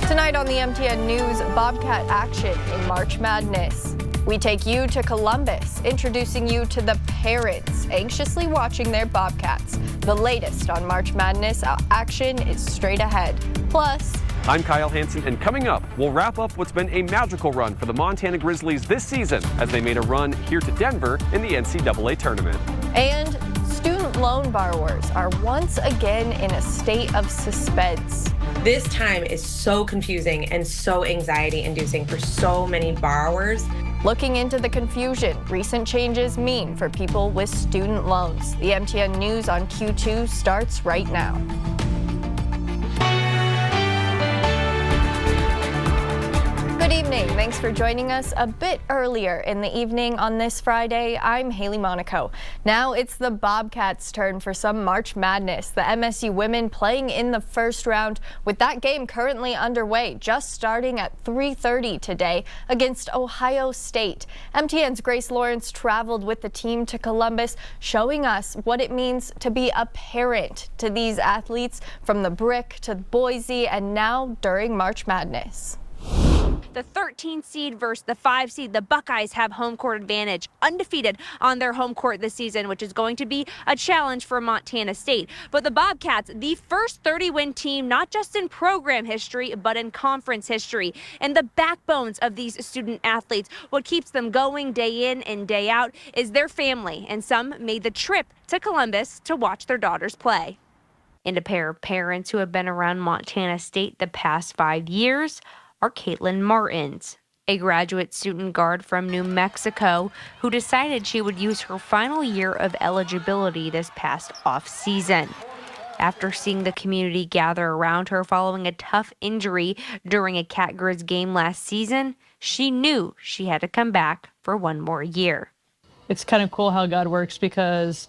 Tonight on the MTN News, Bobcat action in March Madness. We take you to Columbus, introducing you to the parents anxiously watching their Bobcats. The latest on March Madness action is straight ahead. Plus, I'm Kyle Hansen, and coming up, we'll wrap up what's been a magical run for the Montana Grizzlies this season as they made a run here to Denver in the NCAA tournament. And student loan borrowers are once again in a state of suspense. This time is so confusing and so anxiety-inducing for so many borrowers. Looking into the confusion recent changes mean for people with student loans. The MTN News on Q2 starts right now. Good evening. Thanks for joining us a bit earlier in the evening on this Friday. I'm Hailey Monaco. Now it's the Bobcats' turn for some March Madness. The MSU women playing in the first round with that game currently underway, just starting at 3:30 today against Ohio State. MTN's Grace Lawrence traveled with the team to Columbus, showing us what it means to be a parent to these athletes from the Brick to Boise and now during March Madness. The 13 seed versus the 5 seed. The Buckeyes have home court advantage, undefeated on their home court this season, which is going to be a challenge for Montana State. But the Bobcats, the first 30-win team, not just in program history, but in conference history. And the backbones of these student athletes, what keeps them going day in and day out, is their family. And some made the trip to Columbus to watch their daughters play. And a pair of parents who have been around Montana State the past 5 years are Caitlin Martins, a graduate student guard from New Mexico who decided she would use her final year of eligibility this past off-season. After seeing the community gather around her following a tough injury during a Cat Grizz game last season, she knew she had to come back for one more year. It's kind of cool how God works, because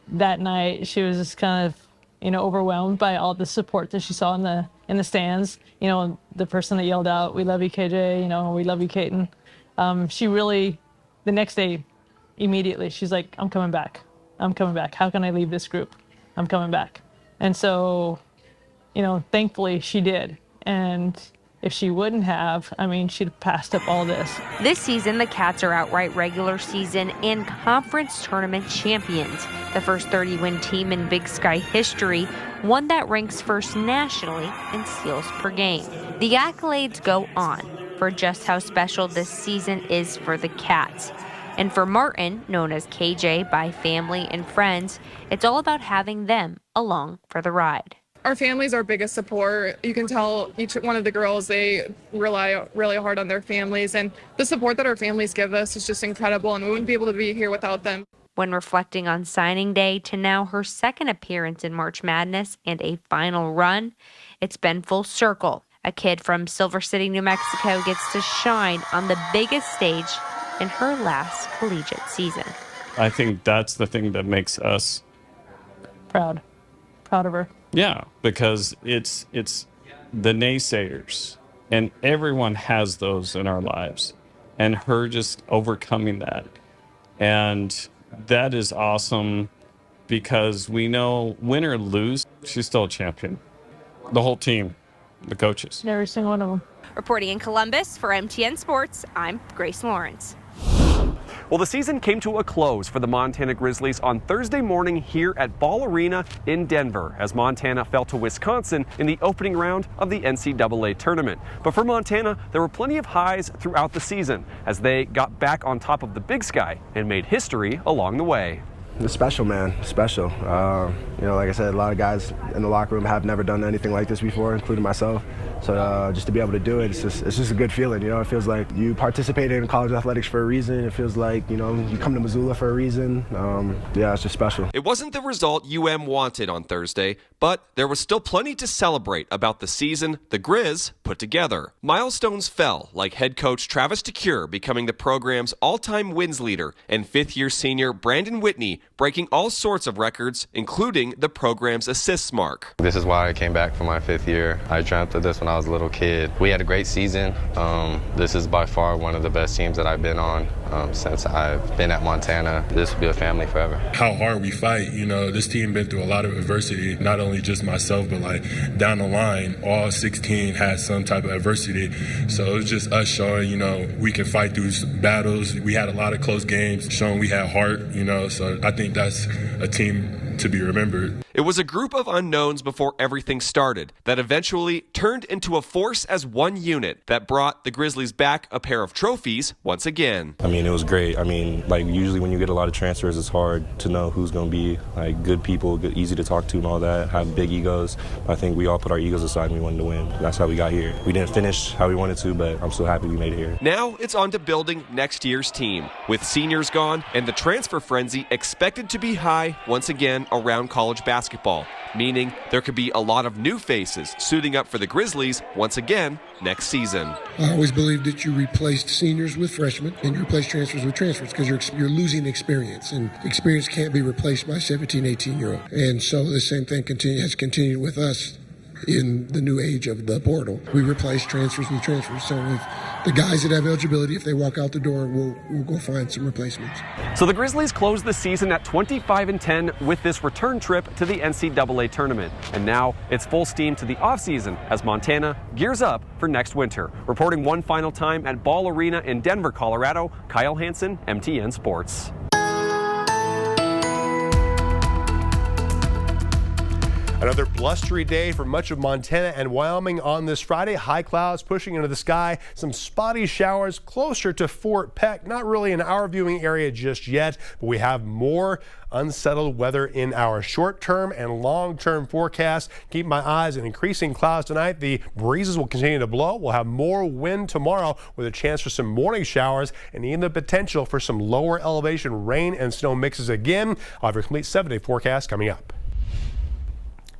that night she was just kind of overwhelmed by all the support that she saw in the stands. The person that yelled out, "We love you, KJ," "We love you, Caton." She really, the next day, immediately, she's like, "I'm coming back. I'm coming back. How can I leave this group? I'm coming back." And so, thankfully she did. And if she wouldn't have, she'd have passed up all this. This season, the Cats are outright regular season and conference tournament champions. The first 30-win team in Big Sky history, one that ranks first nationally in steals per game. The accolades go on for just how special this season is for the Cats. And for Martin, known as KJ by family and friends, it's all about having them along for the ride. Our family's our biggest support. You can tell each one of the girls, they rely really hard on their families, and the support that our families give us is just incredible, and we wouldn't be able to be here without them. When reflecting on signing day to now her second appearance in March Madness and a final run, it's been full circle. A kid from Silver City, New Mexico gets to shine on the biggest stage in her last collegiate season. I think that's the thing that makes us Proud of her. Yeah, because it's the naysayers, and everyone has those in our lives, and her just overcoming that. And that is awesome, because we know win or lose, she's still a champion. The whole team, the coaches. Every single one of them. Reporting in Columbus for MTN Sports, I'm Grace Lawrence. Well, the season came to a close for the Montana Grizzlies on Thursday morning here at Ball Arena in Denver as Montana fell to Wisconsin in the opening round of the NCAA tournament. But for Montana, there were plenty of highs throughout the season as they got back on top of the Big Sky and made history along the way. It's special, man. Special. Like I said, a lot of guys in the locker room have never done anything like this before, including myself. So just to be able to do it, it's just a good feeling. It feels like you participated in college athletics for a reason. It feels like you come to Missoula for a reason. It's just special. It wasn't the result wanted on Thursday, but there was still plenty to celebrate about the season the Grizz put together. Milestones fell, like head coach Travis DeCure becoming the program's all-time wins leader and fifth-year senior Brandon Whitney breaking all sorts of records, including the program's assists mark. This is why I came back for my 5th year. I dreamt of this when I I was a little kid. We had a great season. This is by far one of the best teams that I've been on since I've been at Montana. This will be a family forever. How hard we fight, this team been through a lot of adversity, not only just myself, but like down the line, all 16 had some type of adversity. So it was just us showing, we can fight through battles. We had a lot of close games, showing we had heart, so I think that's a team to be remembered. It was a group of unknowns before everything started that eventually turned into a force as one unit that brought the Grizzlies back a pair of trophies once again. I mean, it was great. I mean, like usually when you get a lot of transfers, it's hard to know who's going to be like good people, good, easy to talk to and all that, have big egos. I think we all put our egos aside and we wanted to win. That's how we got here. We didn't finish how we wanted to, but I'm so happy we made it here. Now it's on to building next year's team, with seniors gone and the transfer frenzy expected to be high once again around college basketball, meaning there could be a lot of new faces suiting up for the Grizzlies once again next season. I always believed that you replaced seniors with freshmen and you replace transfers with transfers because you're losing experience, and experience can't be replaced by 17, 18-year-old. And so the same thing has continued with us in the new age of the portal. We replace transfers with transfers. So if the guys that have eligibility, if they walk out the door, we'll go find some replacements. So the Grizzlies closed the season at 25-10 with this return trip to the NCAA tournament. And now it's full steam to the offseason as Montana gears up for next winter. Reporting one final time at Ball Arena in Denver, Colorado, Kyle Hansen, MTN Sports. Another blustery day for much of Montana and Wyoming on this Friday. High clouds pushing into the sky. Some spotty showers closer to Fort Peck. Not really in our viewing area just yet, but we have more unsettled weather in our short-term and long-term forecast. Keep my eyes on increasing clouds tonight. The breezes will continue to blow. We'll have more wind tomorrow with a chance for some morning showers and even the potential for some lower elevation rain and snow mixes again. I'll have your complete 7-day forecast coming up.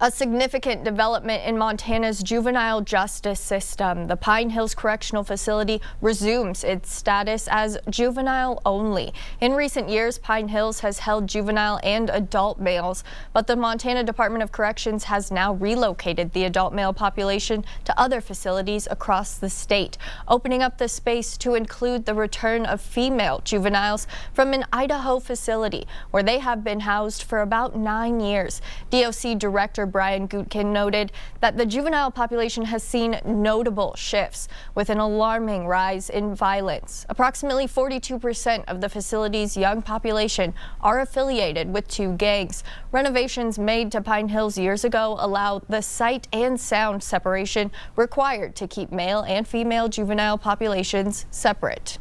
A significant development in Montana's juvenile justice system. The Pine Hills Correctional Facility resumes its status as juvenile only. In recent years, Pine Hills has held juvenile and adult males, but the Montana Department of Corrections has now relocated the adult male population to other facilities across the state, opening up the space to include the return of female juveniles from an Idaho facility where they have been housed for about 9 years. DOC Director Brian Gutkin noted that the juvenile population has seen notable shifts with an alarming rise in violence. Approximately 42% of the facility's young population are affiliated with 2 gangs. Renovations made to Pine Hills years ago allow the sight and sound separation required to keep male and female juvenile populations separate.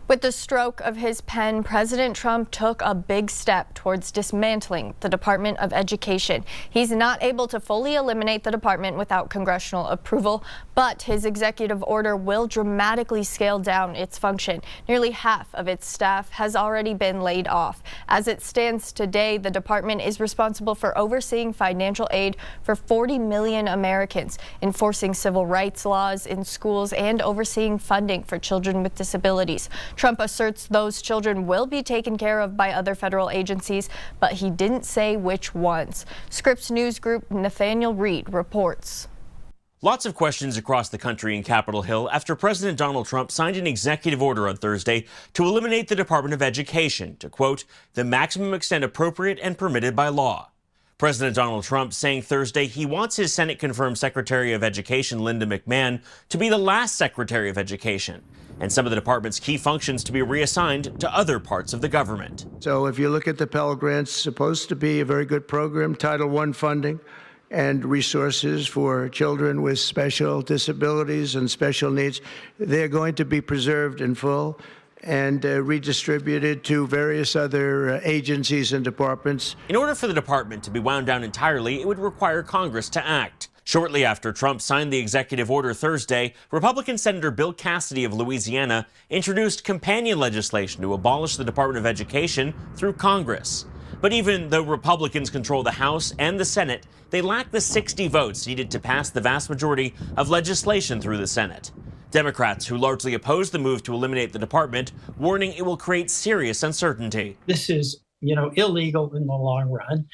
With the stroke of his pen, President Trump took a big step towards dismantling the Department of Education. He's not able to fully eliminate the department without congressional approval, but his executive order will dramatically scale down its function. Nearly half of its staff has already been laid off. As it stands today, the department is responsible for overseeing financial aid for 40 million Americans, enforcing civil rights laws in schools, and overseeing funding for children with disabilities. Trump asserts those children will be taken care of by other federal agencies, but he didn't say which ones. Scripps News Group Nathaniel Reed reports. Lots of questions across the country in Capitol Hill after President Donald Trump signed an executive order on Thursday to eliminate the Department of Education to, quote, the maximum extent appropriate and permitted by law. President Donald Trump saying Thursday he wants his Senate-confirmed Secretary of Education, Linda McMahon, to be the last Secretary of Education, and some of the department's key functions to be reassigned to other parts of the government. So if you look at the Pell Grants, supposed to be a very good program, Title I funding and resources for children with special disabilities and special needs, they're going to be preserved in full and redistributed to various other agencies and departments. In order for the department to be wound down entirely, it would require Congress to act. Shortly after Trump signed the executive order Thursday, Republican Senator Bill Cassidy of Louisiana introduced companion legislation to abolish the Department of Education through Congress. But even though Republicans control the House and the Senate, they lack the 60 votes needed to pass the vast majority of legislation through the Senate. Democrats, who largely oppose the move to eliminate the department, warning it will create serious uncertainty. This is, illegal in the long run.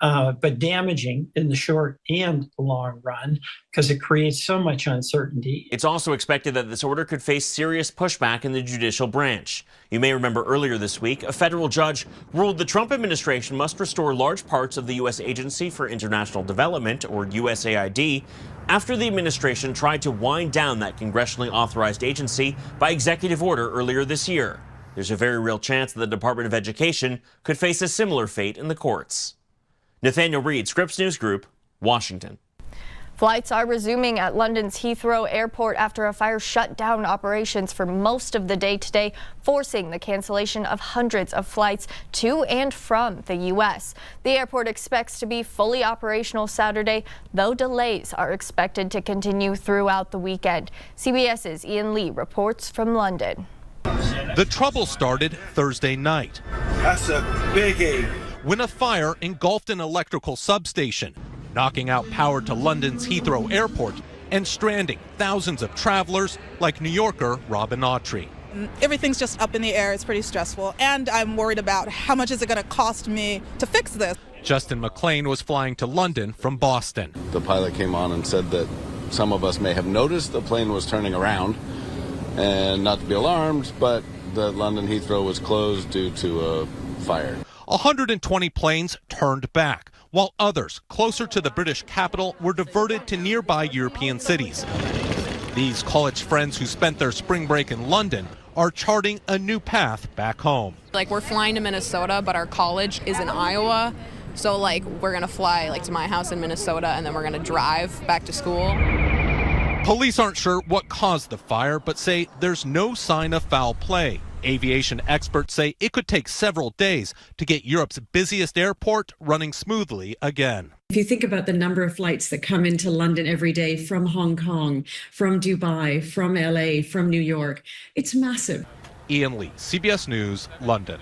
but damaging in the short and the long run because it creates so much uncertainty. It's also expected that this order could face serious pushback in the judicial branch. You may remember earlier this week, a federal judge ruled the Trump administration must restore large parts of the U.S. Agency for International Development, or USAID, after the administration tried to wind down that congressionally authorized agency by executive order earlier this year. There's a very real chance that the Department of Education could face a similar fate in the courts. Nathaniel Reed, Scripps News Group, Washington. Flights are resuming at London's Heathrow Airport after a fire shut down operations for most of the day today, forcing the cancellation of hundreds of flights to and from the U.S. The airport expects to be fully operational Saturday, though delays are expected to continue throughout the weekend. CBS's Ian Lee reports from London. The trouble started Thursday night. That's a biggie. When a fire engulfed an electrical substation, knocking out power to London's Heathrow Airport and stranding thousands of travelers like New Yorker Robin Autry. Everything's just up in the air. It's pretty stressful. And I'm worried about how much is it going to cost me to fix this. Justin McLean was flying to London from Boston. The pilot came on and said that some of us may have noticed the plane was turning around and not to be alarmed, but that London Heathrow was closed due to a fire. 120 planes turned back, while others closer to the British capital were diverted to nearby European cities. These college friends who spent their spring break in London are charting a new path back home. Like, we're flying to Minnesota, but our college is in Iowa. So, like, we're going to fly, like, to my house in Minnesota, and then we're going to drive back to school. Police aren't sure what caused the fire, but say there's no sign of foul play. Aviation experts say it could take several days to get Europe's busiest airport running smoothly again. If you think about the number of flights that come into London every day from Hong Kong, from Dubai, from LA, from New York, it's massive. Ian Lee, CBS News, London.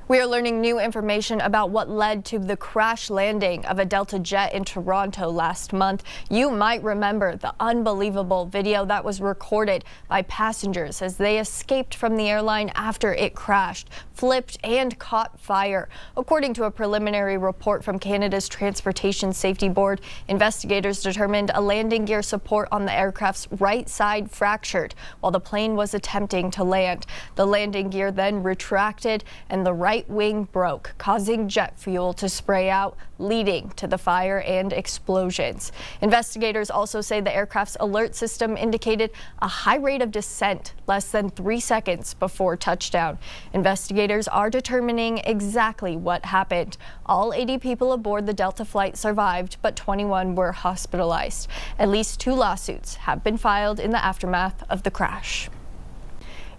We are learning new information about what led to the crash landing of a Delta jet in Toronto last month. You might remember the unbelievable video that was recorded by passengers as they escaped from the airline after it crashed, flipped, and caught fire. According to a preliminary report from Canada's Transportation Safety Board, investigators determined a landing gear support on the aircraft's right side fractured while the plane was attempting to land. The landing gear then retracted and the right wing broke, causing jet fuel to spray out, leading to the fire and explosions. Investigators also say the aircraft's alert system indicated a high rate of descent less than 3 seconds before touchdown. Investigators are determining exactly what happened. All 80 people aboard the Delta flight survived, but 21 were hospitalized. At least 2 lawsuits have been filed in the aftermath of the crash.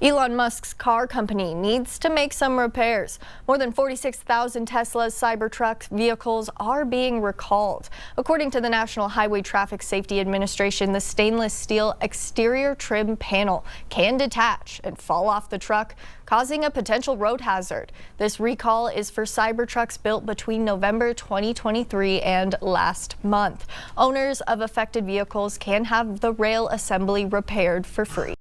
Elon Musk's car company needs to make some repairs. More than 46,000 Tesla's Cybertruck vehicles are being recalled. According to the National Highway Traffic Safety Administration, the stainless steel exterior trim panel can detach and fall off the truck, causing a potential road hazard. This recall is for Cybertrucks built between November 2023 and last month. Owners of affected vehicles can have the rail assembly repaired for free.